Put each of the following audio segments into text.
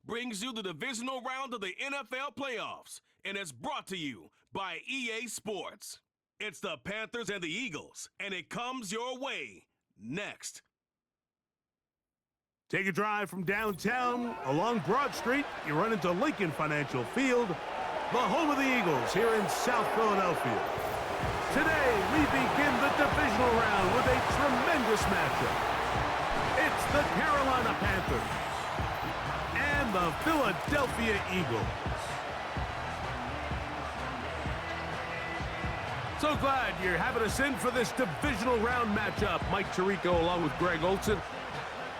brings you the divisional round of the NFL playoffs, and it's brought to you by EA Sports. It's the Panthers and the Eagles, and it comes your way next. Take a drive from downtown along Broad Street. You run into Lincoln Financial Field, the home of the Eagles here in South Philadelphia. Today, we begin the divisional round with a tremendous matchup. It's the Carolina Panthers and the Philadelphia Eagles. So glad you're having us in for this divisional round matchup. Mike Tirico along with Greg Olson.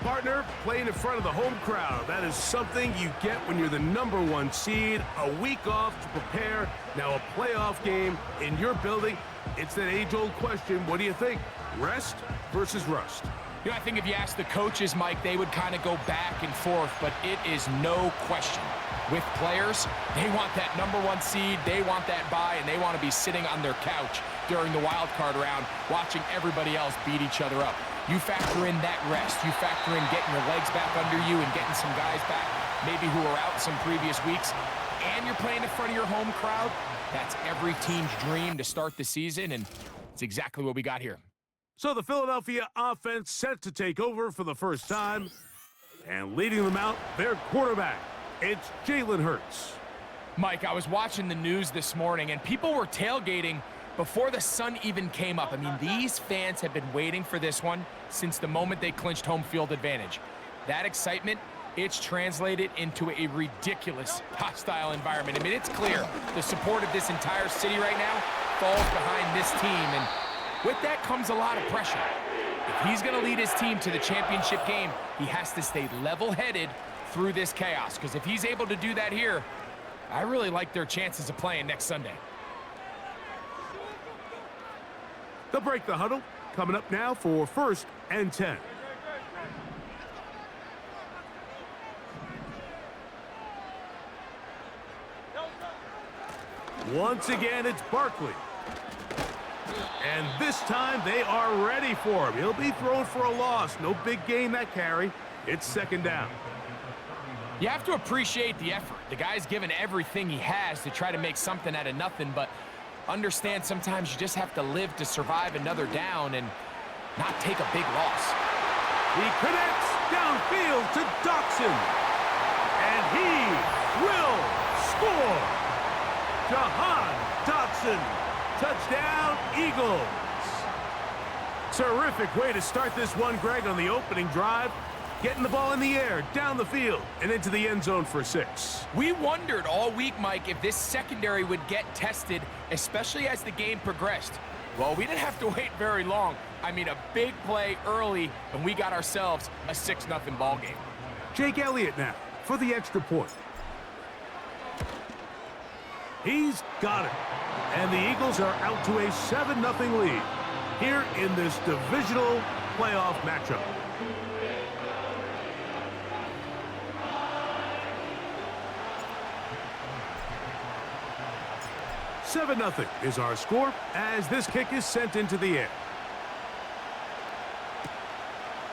Partner, playing in front of the home crowd. That is something you get when you're the #1 seed. A week off to prepare. Now a playoff game in your building. It's that age-old question. What do you think? Rest versus rust? You know, I think if you ask the coaches, Mike, they would kind of go back and forth, but it is no question. With players, they want that #1 seed, they want that bye, and they want to be sitting on their couch during the wild card round watching everybody else beat each other up. You factor in that rest. You factor in getting your legs back under you and getting some guys back, maybe who were out some previous weeks, and you're playing in front of your home crowd. That's every team's dream to start the season, and it's exactly what we got here. So the Philadelphia offense set to take over for the first time, and leading them out, their quarterback. It's Jalen Hurts. Mike, I was watching the news this morning, and people were tailgating before the sun even came up. I mean, these fans have been waiting for this one since the moment they clinched home field advantage. That excitement, it's translated into a ridiculous hostile environment. I mean, it's clear the support of this entire city right now falls behind this team, and with that comes a lot of pressure. If he's going to lead his team to the championship game, he has to stay level-headed through this chaos, because if he's able to do that here, I really like their chances of playing next Sunday. They'll break the huddle. Coming up now for 1st and 10. Once again, it's Barkley. And this time, they are ready for him. He'll be thrown for a loss. No big gain that carry. It's 2nd down. You have to appreciate the effort. The guy's given everything he has to try to make something out of nothing, but understand sometimes you just have to live to survive another down and not take a big loss. He connects downfield to Dotson. And he will score. Jahan Dotson. Touchdown, Eagles. Terrific way to start this one, Greg, on the opening drive. Getting the ball in the air, down the field, and into the end zone for 6. We wondered all week, Mike, if this secondary would get tested, especially as the game progressed. Well, we didn't have to wait very long. I mean, a big play early, and we got ourselves a 6-0 ball game. Jake Elliott now for the extra point. He's got it. And the Eagles are out to a 7-0 lead here in this divisional playoff matchup. $7-0 is our score as this kick is sent into the air.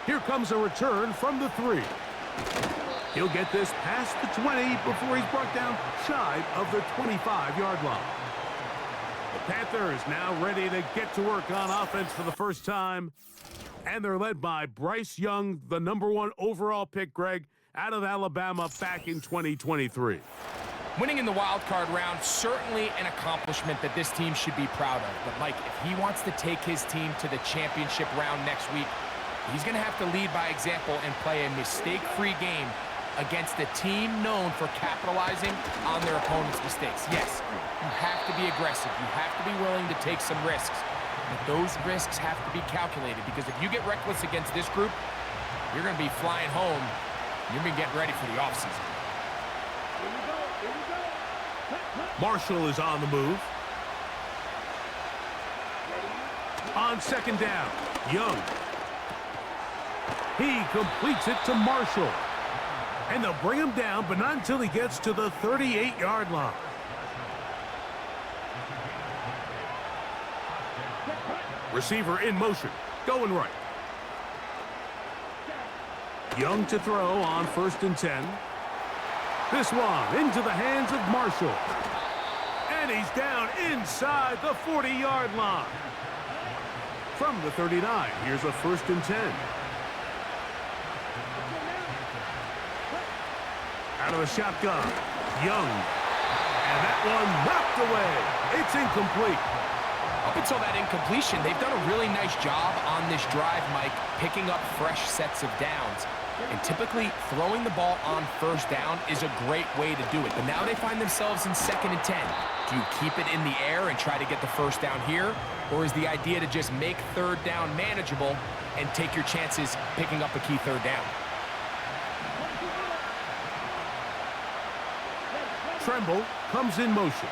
Here comes a return from the 3. He'll get this past the 20 before he's brought down shy of the 25-yard line. The Panthers now ready to get to work on offense for the first time. And they're led by Bryce Young, the #1 overall pick, Greg, out of Alabama back in 2023. Winning in the wild card round, certainly an accomplishment that this team should be proud of. But, Mike, if he wants to take his team to the championship round next week, he's going to have to lead by example and play a mistake-free game against a team known for capitalizing on their opponent's mistakes. Yes, you have to be aggressive. You have to be willing to take some risks. But those risks have to be calculated, because if you get reckless against this group, you're going to be flying home. You're going to be getting ready for the offseason. Marshall is on the move. On 2nd down, Young. He completes it to Marshall. And they'll bring him down, but not until he gets to the 38-yard line. Receiver in motion, going right. Young to throw on 1st and 10. This one into the hands of Marshall. And he's down inside the 40-yard line. From the 39, here's a 1st and 10. Out of the shotgun, Young. And that one knocked away. It's incomplete. Up until that incompletion, they've done a really nice job on this drive, Mike, picking up fresh sets of downs. And typically, throwing the ball on 1st down is a great way to do it. But now they find themselves in 2nd and 10. Do you keep it in the air and try to get the 1st down here? Or is the idea to just make 3rd down manageable and take your chances picking up a key 3rd down? Tremble comes in motion.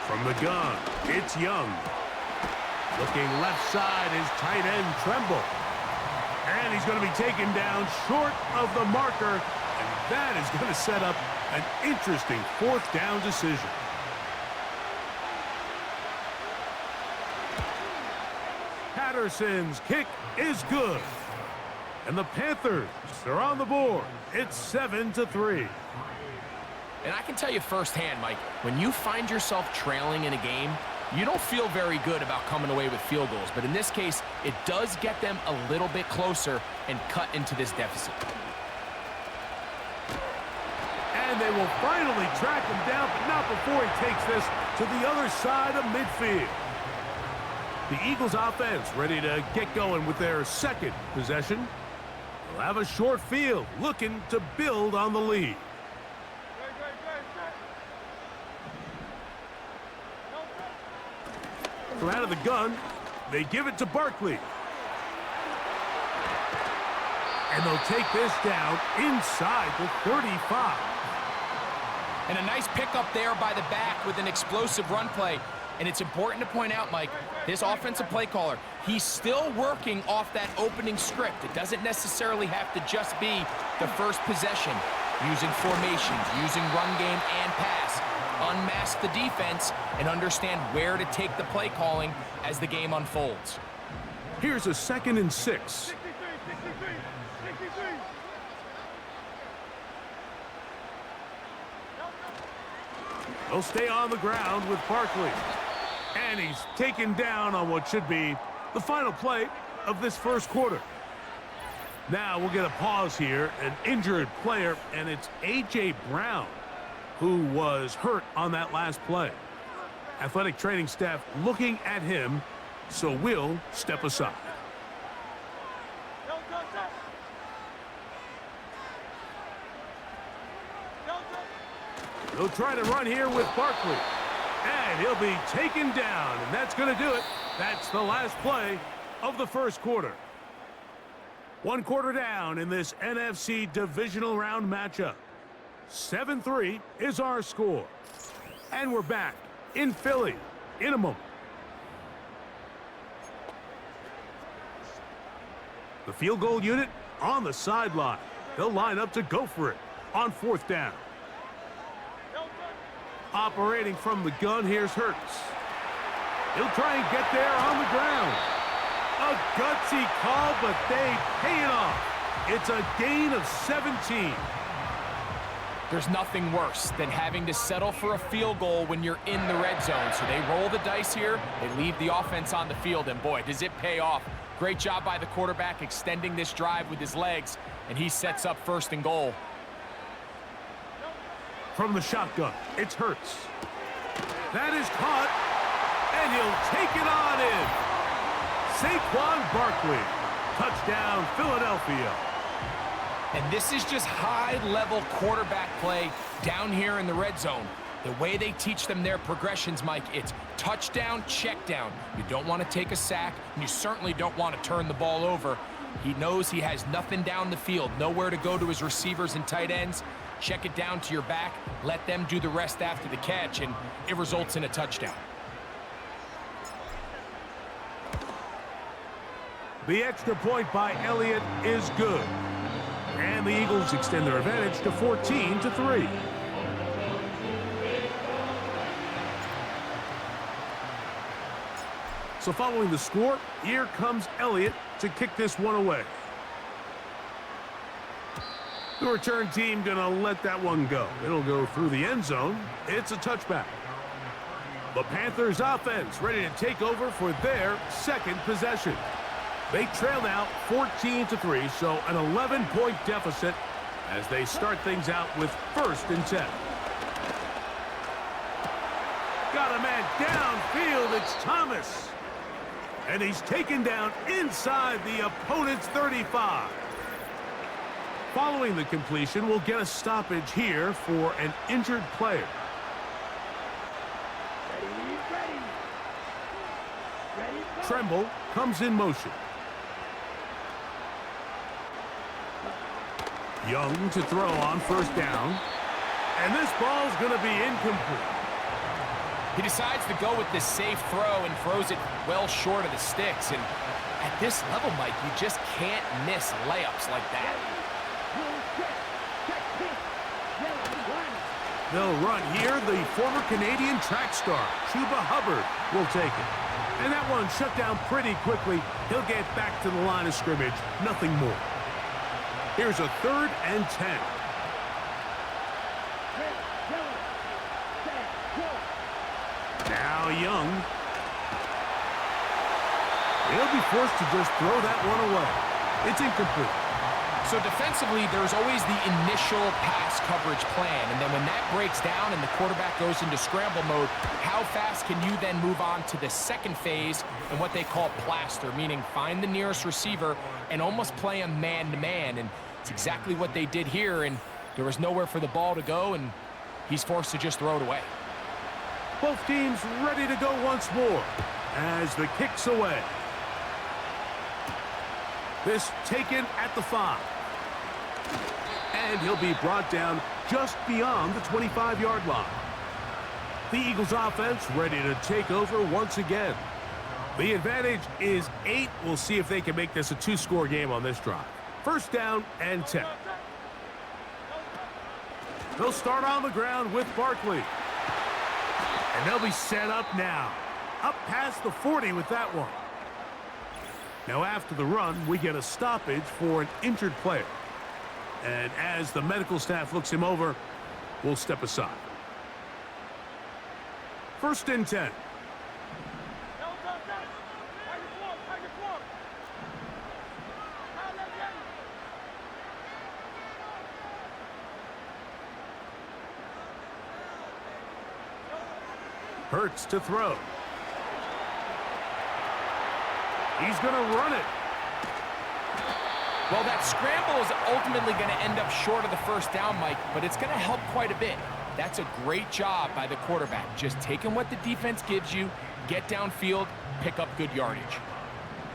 From the gun, it's Young. Looking left side is tight end Tremble. And he's going to be taken down short of the marker. And that is going to set up an interesting 4th down decision. Patterson's kick is good. And the Panthers are on the board. It's 7-3. And I can tell you firsthand, Mike, when you find yourself trailing in a game, you don't feel very good about coming away with field goals. But in this case, it does get them a little bit closer and cut into this deficit. And they will finally track him down, but not before he takes this to the other side of midfield. The Eagles offense ready to get going with their 2nd possession. They'll have a short field, looking to build on the lead. From out of the gun, they give it to Barkley. And they'll take this down inside the 35. And a nice pickup there by the back with an explosive run play. And it's important to point out, Mike, this offensive play caller, he's still working off that opening script. It doesn't necessarily have to just be the first possession. Using formations, using run game and pass. Unmask the defense and understand where to take the play calling as the game unfolds. Here's a 2nd and 6. They'll stay on the ground with Barkley. And he's taken down on what should be the final play of this 1st quarter. Now we'll get a pause here. An injured player, and it's A.J. Brown, who was hurt on that last play. Athletic training staff looking at him, so we'll step aside. They'll try to run here with Barkley. And he'll be taken down, and that's going to do it. That's the last play of the 1st quarter. 1 quarter down in this NFC Divisional Round matchup. 7-3 is our score. And we're back in Philly in a moment. The field goal unit on the sideline. They'll line up to go for it on 4th down. Operating from the gun, here's Hurts. He'll try and get there on the ground. A gutsy call, but they pay it off. It's a gain of 17. There's nothing worse than having to settle for a field goal when you're in the red zone. So they roll the dice here, they leave the offense on the field, and boy, does it pay off. Great job by the quarterback extending this drive with his legs, and he sets up 1st and goal. From the shotgun, it's Hurts. That is caught, and he'll take it on in. Saquon Barkley, touchdown Philadelphia. And this is just high-level quarterback play down here in the red zone. The way they teach them their progressions, Mike, it's touchdown, check down. You don't want to take a sack, and you certainly don't want to turn the ball over. He knows he has nothing down the field, nowhere to go to his receivers and tight ends. Check it down to your back, let them do the rest after the catch, and it results in a touchdown. The extra point by Elliott is good. And the Eagles extend their advantage to 14-3. So following the score, here comes Elliott to kick this one away. The return team going to let that one go. It'll go through the end zone. It's a touchback. The Panthers offense ready to take over for their second possession. They trail now 14-3, so an 11-point deficit as they start things out with 1st and 10. Got a man downfield. It's Thomas. And he's taken down inside the opponent's 35. Following the completion, we'll get a stoppage here for an injured player. Tremble comes in motion. Young to throw on 1st down. And this ball's going to be incomplete. He decides to go with this safe throw and throws it well short of the sticks. And at this level, Mike, you just can't miss layups like that. They'll run here. The former Canadian track star, Chuba Hubbard, will take it. And that one shut down pretty quickly. He'll get back to the line of scrimmage. Nothing more. Here's a 3rd and 10. Now Young. He'll be forced to just throw that one away. It's incomplete. So defensively, there's always the initial pass coverage plan, and then when that breaks down and the quarterback goes into scramble mode, how fast can you then move on to the second phase and what they call plaster, meaning find the nearest receiver and almost play a man-to-man, and it's exactly what they did here, and there was nowhere for the ball to go, and he's forced to just throw it away. Both teams ready to go once more as the kick's away. This taken at the 5. And he'll be brought down just beyond the 25-yard line. The Eagles offense ready to take over once again. The advantage is 8. We'll see if they can make this a 2-score game on this drive. 1st down and 10. They'll start on the ground with Barkley. And they'll be set up now. Up past the 40 with that one. Now after the run, we get a stoppage for an injured player. And as the medical staff looks him over, we'll step aside. 1st and 10. Hurts to throw. He's going to run it. Well, that scramble is ultimately going to end up short of the 1st down, Mike, but it's going to help quite a bit. That's a great job by the quarterback. Just taking what the defense gives you, get downfield, pick up good yardage.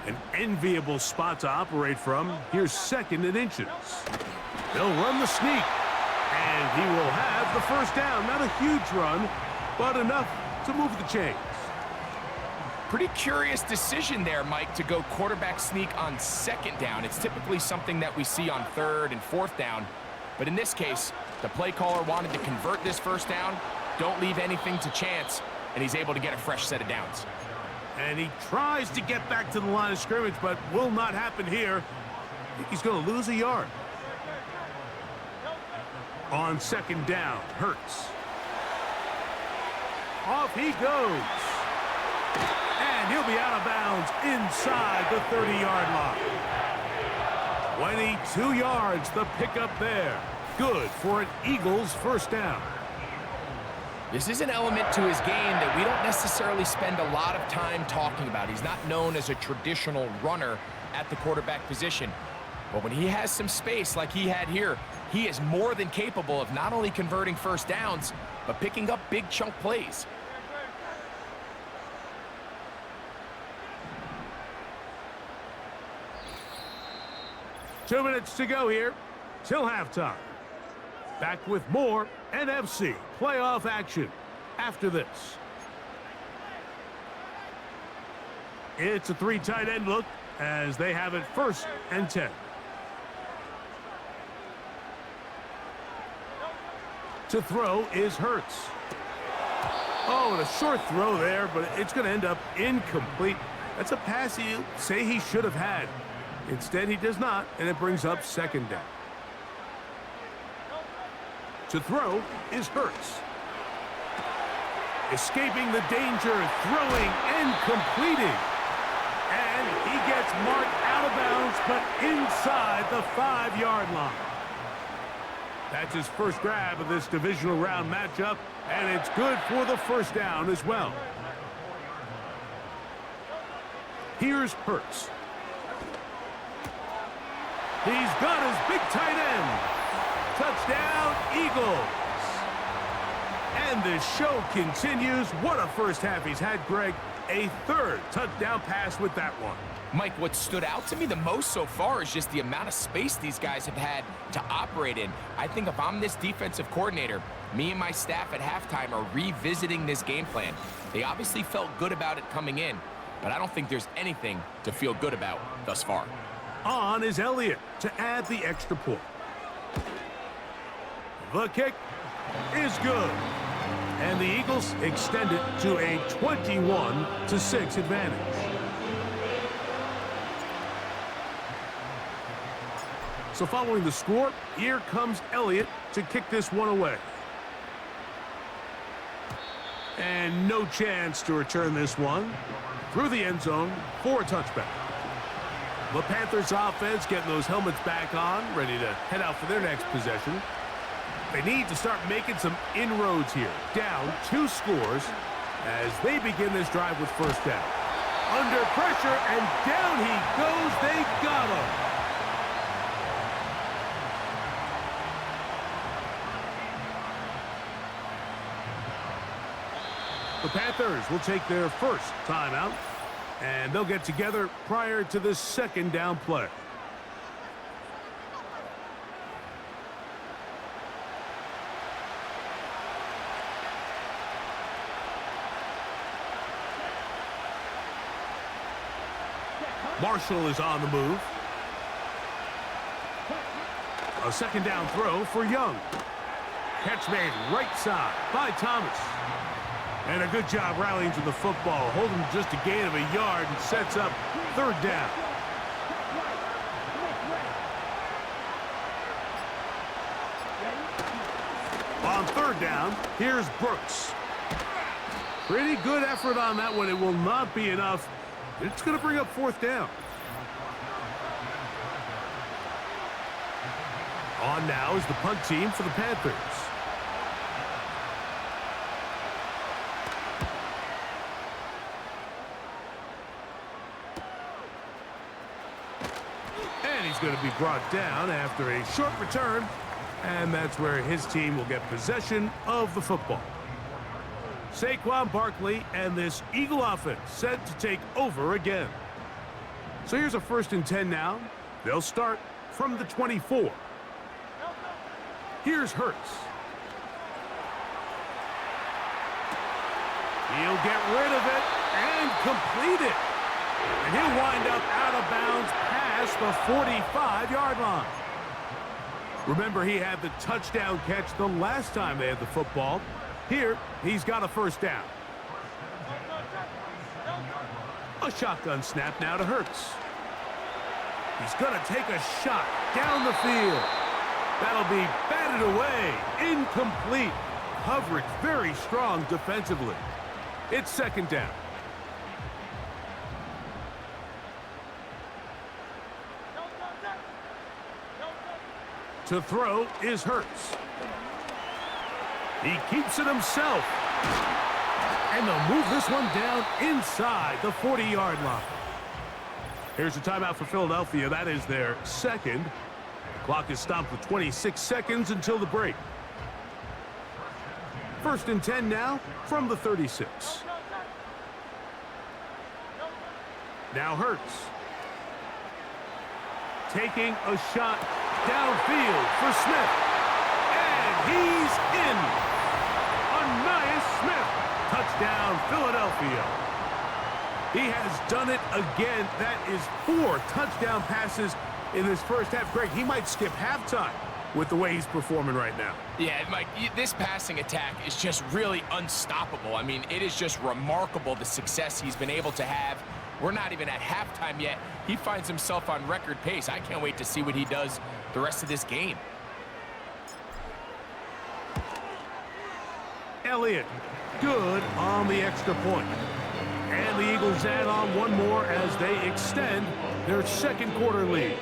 An enviable spot to operate from. Here's 2nd and inches. They'll run the sneak. And he will have the 1st down. Not a huge run, but enough to move the chains. Pretty curious decision there, Mike, to go quarterback sneak on 2nd down. It's typically something that we see on 3rd and 4th down. But in this case, the play caller wanted to convert this 1st down, don't leave anything to chance, and he's able to get a fresh set of downs. And he tries to get back to the line of scrimmage, but will not happen here. I think he's going to lose a yard. On 2nd down, Hurts. Off he goes. And he'll be out of bounds inside the 30-yard line. 22 yards, the pickup there. Good for an Eagles 1st down. This is an element to his game that we don't necessarily spend a lot of time talking about. He's not known as a traditional runner at the quarterback position. But when he has some space like he had here, he is more than capable of not only converting 1st downs, but picking up big chunk plays. Two minutes to go here till halftime. Back with more NFC playoff action after this. It's a 3 tight end look as they have it 1st and 10. To throw is Hurts. Oh, and a short throw there, but it's going to end up incomplete. That's a pass he'll say he should have had. Instead, he does not, and it brings up 2nd down. To throw is Hurts. Escaping the danger, throwing and completing. And he gets marked out of bounds, but inside the 5-yard line. That's his first grab of this divisional round matchup, and it's good for the first down as well. Here's Hurts. He's got his big tight end. Touchdown, Eagles. And the show continues. What a first half he's had, Greg. A third touchdown pass with that one. Mike, what stood out to me the most so far is just the amount of space these guys have had to operate in. I think if I'm this defensive coordinator, me and my staff at halftime are revisiting this game plan. They obviously felt good about it coming in, but I don't think there's anything to feel good about thus far. On is Elliott to add the extra point. The kick is good. And the Eagles extend it to a 21-6 advantage. So following the score, here comes Elliott to kick this one away. And no chance to return this one through the end zone for a touchback. The Panthers offense getting those helmets back on, ready to head out for their next possession. They need to start making some inroads here. Down 2 scores as they begin this drive with first down. Under pressure, and down he goes. They got him. The Panthers will take their first timeout, and they'll get together prior to the second down play. Marshall is on the move. A second down throw for Young. Catch made right side by Thomas. And a good job rallying to the football. Holding just a gain of a yard and sets up third down. On third down, here's Brooks. Pretty good effort on that one. It will not be enough. It's going to bring up fourth down. On now is the punt team for the Panthers. And he's going to be brought down after a short return. And that's where his team will get possession of the football. Saquon Barkley and this Eagle offense set to take over again. So here's a 1st and 10 now. They'll start from the 24. Here's Hurts. He'll get rid of it and complete it. And he'll wind up out of bounds past the 45-yard line. Remember, he had the touchdown catch the last time they had the football. Here, he's got a first down. A shotgun snap now to Hurts. He's going to take a shot down the field. That'll be batted away. Incomplete. Coverage very strong defensively. It's second down. To throw is Hurts. He keeps it himself. And they'll move this one down inside the 40-yard line. Here's a timeout for Philadelphia. That is their second. The clock is stopped with 26 seconds until the break. 1st and 10 now from the 36. Now Hurts. Taking a shot downfield for Smith. And he's in. Anias Smith. Touchdown, Philadelphia. He has done it again. That is 4 touchdown passes in this first half. Greg, he might skip halftime with the way he's performing right now. Yeah, Mike, this passing attack is just really unstoppable. I mean, it is just remarkable the success he's been able to have. We're not even at halftime yet. He finds himself on record pace. I can't wait to see what he does the rest of this game. Elliott. Good on the extra point. And the Eagles add on one more as they extend their second quarter lead.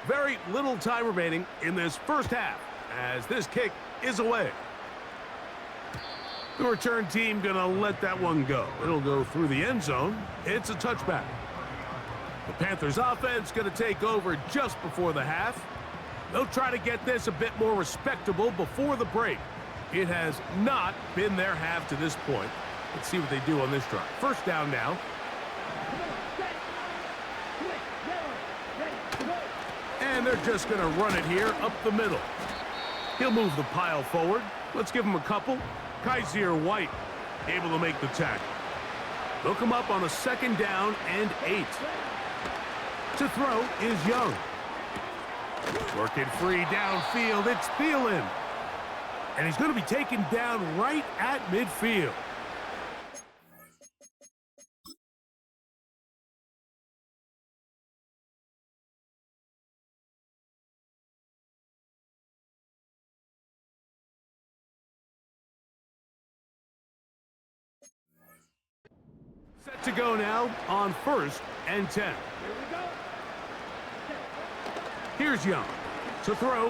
Very little time remaining in this first half as this kick is away. The return team going to let that one go. It'll go through the end zone. It's a touchback. The Panthers offense going to take over just before the half. They'll try to get this a bit more respectable before the break. It has not been their half to this point. Let's see what they do on this drive. First down now. And they're just going to run it here up the middle. He'll move the pile forward. Let's give him a couple. Kaiser White able to make the tackle. They'll come up on a second down and 8. To throw is Young. Working free downfield, it's Thielen. And he's going to be taken down right at midfield. Set to go now on 1st and 10. Here's Young to throw.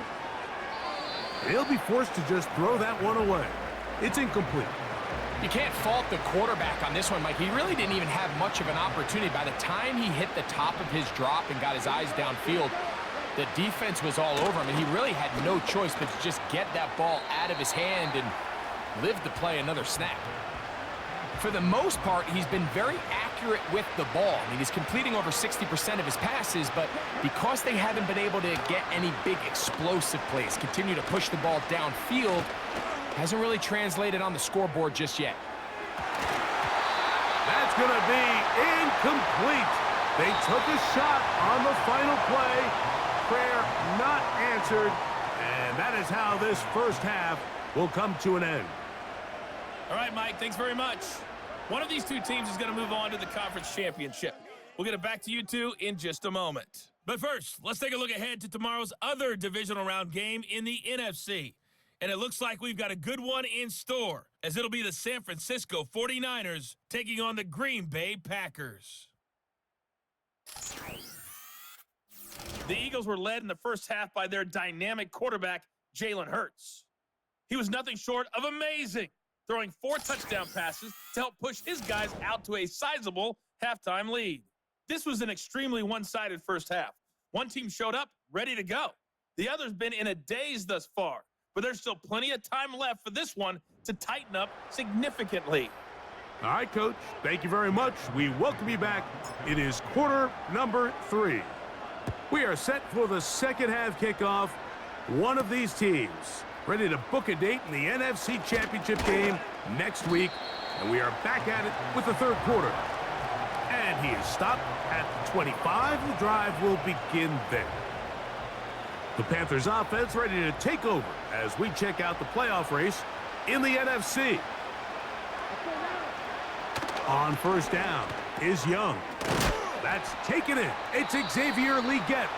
He'll be forced to just throw that one away. It's incomplete. You can't fault the quarterback on this one, Mike. He really didn't even have much of an opportunity. By the time he hit the top of his drop and got his eyes downfield, the defense was all over him, and he really had no choice but to just get that ball out of his hand and live to play another snap. For the most part, he's been very accurate with the ball. I mean, he's completing over 60% of his passes, but because they haven't been able to get any big explosive plays, continue to push the ball downfield, hasn't really translated on the scoreboard just yet. That's going to be incomplete. They took a shot on the final play. Prayer not answered, and that is how this first half will come to an end. All right, Mike, thanks very much. One of these two teams is going to move on to the conference championship. We'll get it back to you two in just a moment. But first, let's take a look ahead to tomorrow's other divisional round game in the NFC. And it looks like we've got a good one in store, as it'll be the San Francisco 49ers taking on the Green Bay Packers. The Eagles were led in the first half by their dynamic quarterback, Jalen Hurts. He was nothing short of amazing, throwing 4 touchdown passes to help push his guys out to a sizable halftime lead. This was an extremely one-sided first half. One team showed up ready to go. The other's been in a daze thus far, but there's still plenty of time left for this one to tighten up significantly. All right, Coach, thank you very much. We welcome you back. It is quarter number 3. We are set for the second half kickoff. One of these teams ready to book a date in the NFC Championship game next week, and we are back at it with the third quarter. And he is stopped at 25. The drive will begin there. The Panthers offense ready to take over as we check out the playoff race in the NFC. On first down is Young. That's taken in. It's Xavier Legette.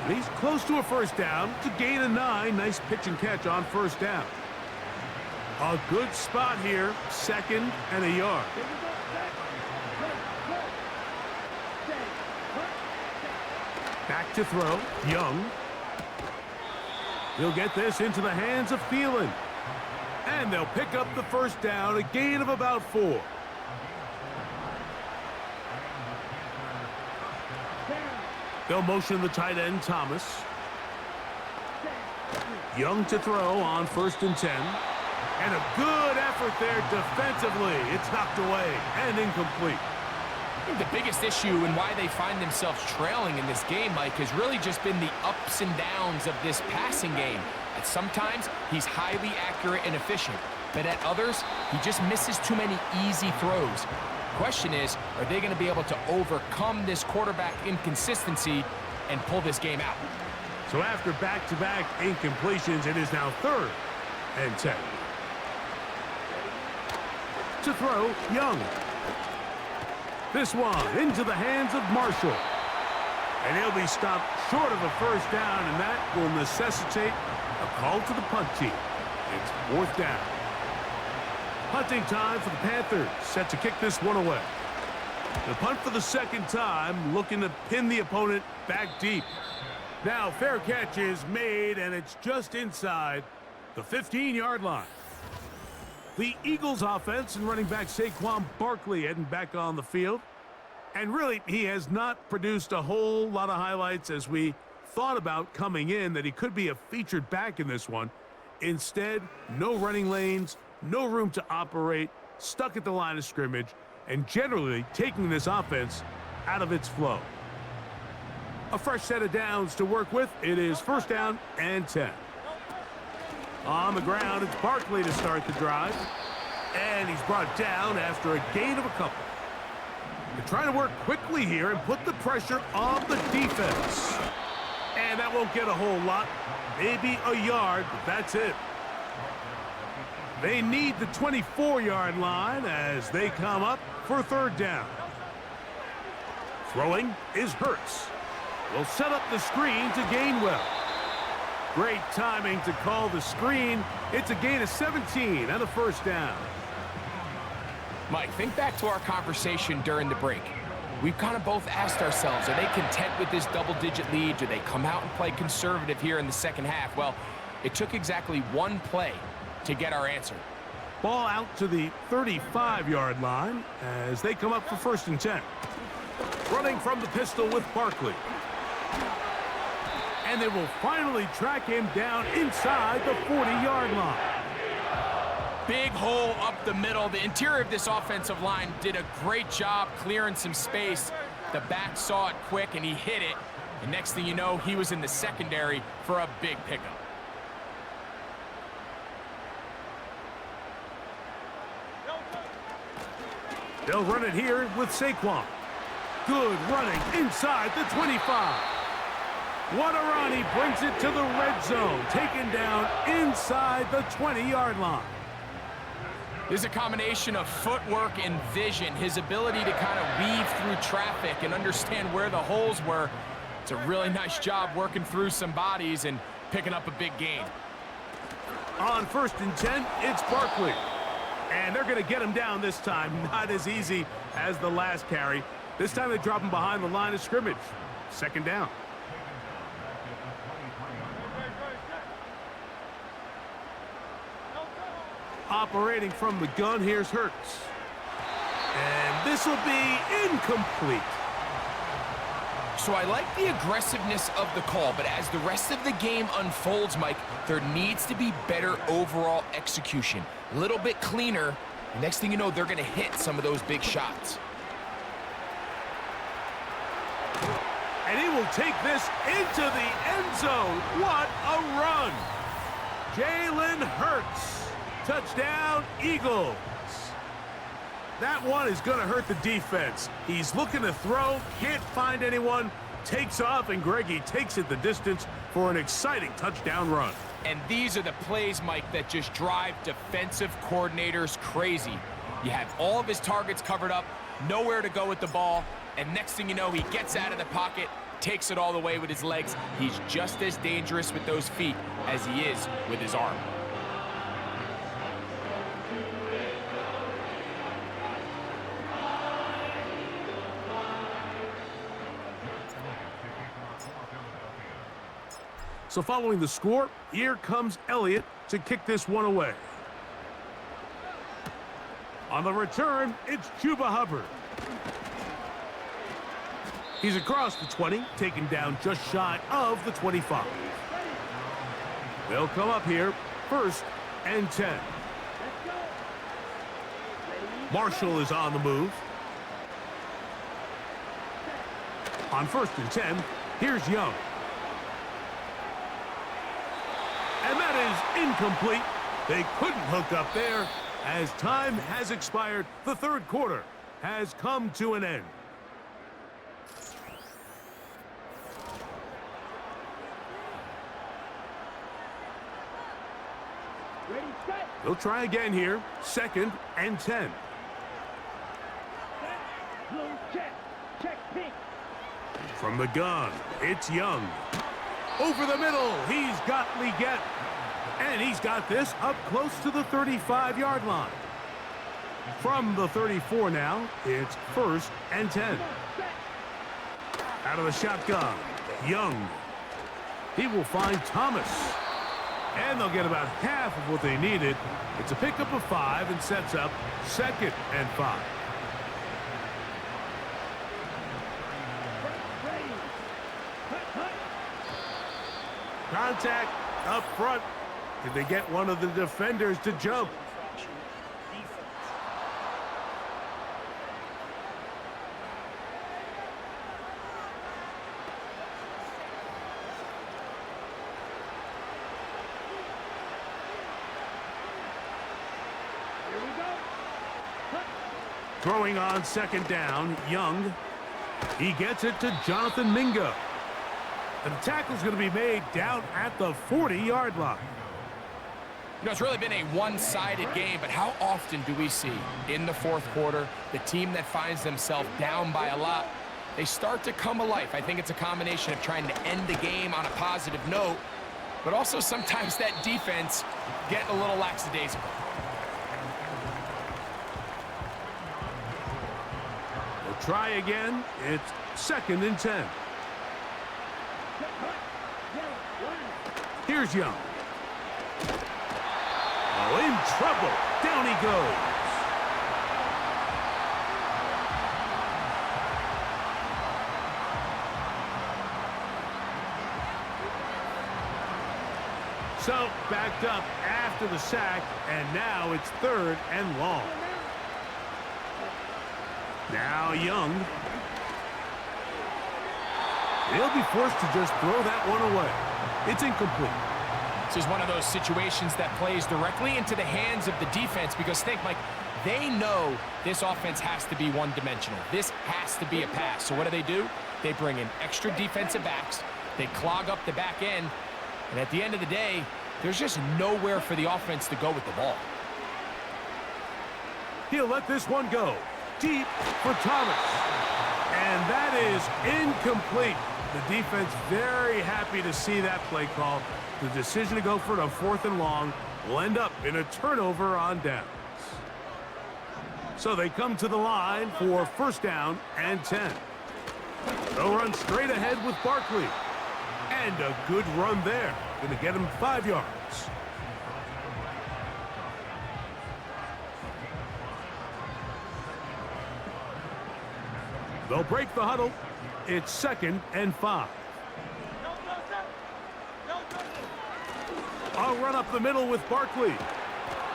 And he's close to a first down to gain a 9. Nice pitch and catch on first down. A good spot here, 2nd and a yard. Back to throw. Young. He'll get this into the hands of Thielen. And they'll pick up the first down, a gain of about 4. They'll motion the tight end, Thomas. Young to throw on 1st and 10. And a good effort there defensively. It's knocked away and incomplete. I think the biggest issue and why they find themselves trailing in this game, Mike, has really just been the ups and downs of this passing game. At sometimes, he's highly accurate and efficient, but at others, he just misses too many easy throws. Question is, are they going to be able to overcome this quarterback inconsistency and pull this game out? So after back-to-back incompletions, it is now 3rd and 10. To throw, Young. This one into the hands of Marshall. And he'll be stopped short of a first down, and that will necessitate a call to the punt team. It's 4th down. Punting time for the Panthers, set to kick this one away. The punt for the 2nd time, looking to pin the opponent back deep. Now, fair catch is made, and it's just inside the 15-yard line. The Eagles offense and running back Saquon Barkley heading back on the field. And really, he has not produced a whole lot of highlights as we thought about coming in that he could be a featured back in this one. Instead, no running lanes, no room to operate, stuck at the line of scrimmage, and generally taking this offense out of its flow. A fresh set of downs to work with. It is 1st down and 10. On the ground, it's Barkley to start the drive. And he's brought down after a gain of a couple. They're trying to work quickly here and put the pressure on the defense. And that won't get a whole lot. Maybe a yard, but that's it. They need the 24-yard line as they come up for 3rd down. Throwing is Hurts. Will set up the screen to Gainwell. Great timing to call the screen. It's a gain of 17 and a 1st down. Mike, think back to our conversation during the break. We've kind of both asked ourselves, are they content with this double-digit lead? Do they come out and play conservative here in the 2nd half? Well, it took exactly one play to get our answer. Ball out to the 35-yard line as they come up for 1st and 10. Running from the pistol with Barkley. And they will finally track him down inside the 40-yard line. Big hole up the middle. The interior of this offensive line did a great job clearing some space. The back saw it quick, and he hit it. And next thing you know, he was in the secondary for a big pickup. They'll run it here with Saquon. Good running inside the 25. What a run. He brings it to the red zone. Taken down inside the 20-yard line. There's a combination of footwork and vision, his ability to kind of weave through traffic and understand where the holes were. It's a really nice job working through some bodies and picking up a big gain. On 1st and 10, it's Barkley. And they're going to get him down this time. Not as easy as the last carry. This time they drop him behind the line of scrimmage. 2nd down. Operating from the gun, here's Hurts. And this will be incomplete. So I like the aggressiveness of the call, but as the rest of the game unfolds, Mike, there needs to be better overall execution. A little bit cleaner. Next thing you know, they're going to hit some of those big shots. And he will take this into the end zone. What a run. Jalen Hurts. Touchdown, Eagles. That one is going to hurt the defense. He's looking to throw, can't find anyone, takes off, and Greggy takes it the distance for an exciting touchdown run. And these are the plays, Mike, that just drive defensive coordinators crazy. You have all of his targets covered up, nowhere to go with the ball, and next thing you know, he gets out of the pocket, takes it all the way with his legs. He's just as dangerous with those feet as he is with his arm. So following the score, here comes Elliott to kick this one away. On the return, it's Chuba Hubbard. He's across the 20, taken down just shy of the 25. They'll come up here, 1st and 10. Marshall is on the move. On 1st and 10, here's Young. And that is incomplete. They couldn't hook up there. As time has expired, the 3rd quarter has come to an end. They'll try again here, 2nd and 10. From the gun, it's Young. Over the middle, he's got Leggett. And he's got this up close to the 35-yard line. From the 34 now, it's 1st and 10. Out of the shotgun, Young. He will find Thomas. And they'll get about half of what they needed. It's a pickup of 5 and sets up 2nd and 5. Contact up front. Did they get one of the defenders to jump? Throwing on 2nd down, Young. He gets it to Jonathan Mingo. And the tackle's going to be made down at the 40-yard line. You know, it's really been a one-sided game, but how often do we see in the 4th quarter the team that finds themselves down by a lot, they start to come alive. I think it's a combination of trying to end the game on a positive note, but also sometimes that defense getting a little lackadaisical. They'll try again. It's 2nd and 10. Here's Young. Oh, in trouble. Down he goes. So, backed up after the sack, and now it's 3rd and long. Now Young. They'll be forced to just throw that one away. It's incomplete. This is one of those situations that plays directly into the hands of the defense because think, Mike, they know this offense has to be one-dimensional. This has to be a pass. So what do? They bring in extra defensive backs. They clog up the back end. And at the end of the day, there's just nowhere for the offense to go with the ball. He'll let this one go. Deep for Thomas. And that is incomplete. The defense very happy to see that play call. The decision to go for it on 4th and long will end up in a turnover on downs. So they come to the line for 1st down and 10. They'll run straight ahead with Barkley. And a good run there. Going to get him 5 yards. They'll break the huddle. It's 2nd and 5. I'll run up the middle with Barkley.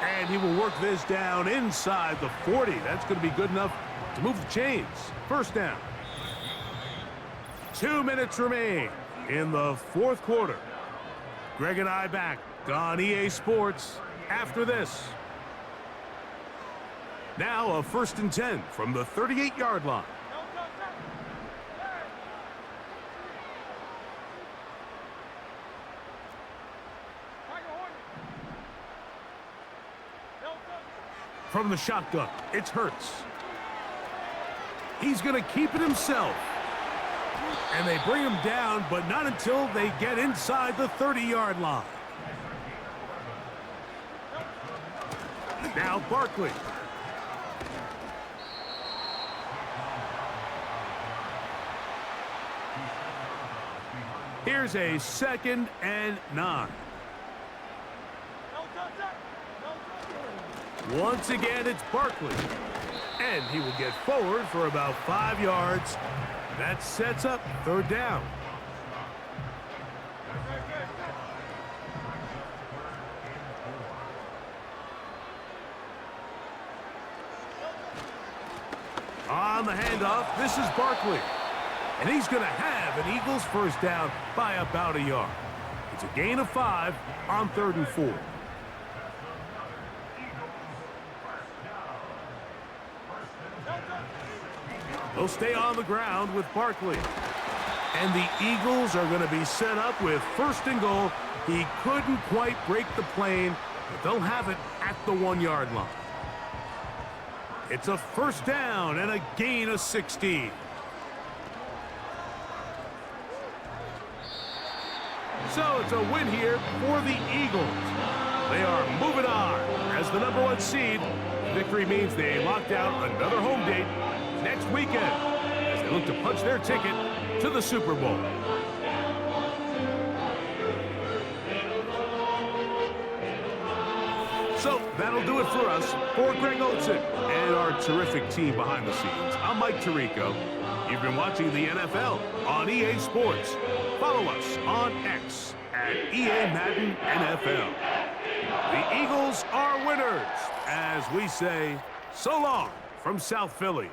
And he will work this down inside the 40. That's going to be good enough to move the chains. 1st down. 2 minutes remain in the 4th quarter. Greg and I back on EA Sports after this. Now a 1st and 10 from the 38-yard line. From the shotgun, it's Hurts. He's going to keep it himself. And they bring him down, but not until they get inside the 30-yard line. Now Barkley. Here's a 2nd and 9. Once again, it's Barkley. And he will get forward for about 5 yards. That sets up 3rd down. On the handoff, this is Barkley. And he's going to have an Eagles 1st down by about a yard. It's a gain of 5 on 3rd and 4. They'll stay on the ground with Barkley. And the Eagles are going to be set up with 1st and goal. He couldn't quite break the plane, but they'll have it at the 1-yard line. It's a 1st down and a gain of 16. So it's a win here for the Eagles. They are moving on as the #1 seed. Victory means they locked out another home date next weekend as they look to punch their ticket to the Super Bowl. So that'll do it for us. For Greg Olsen and our terrific team behind the scenes, I'm Mike Tirico. You've been watching the NFL on EA Sports. Follow us on X at EA Madden NFL. The Eagles are winners as we say so long from South Philly.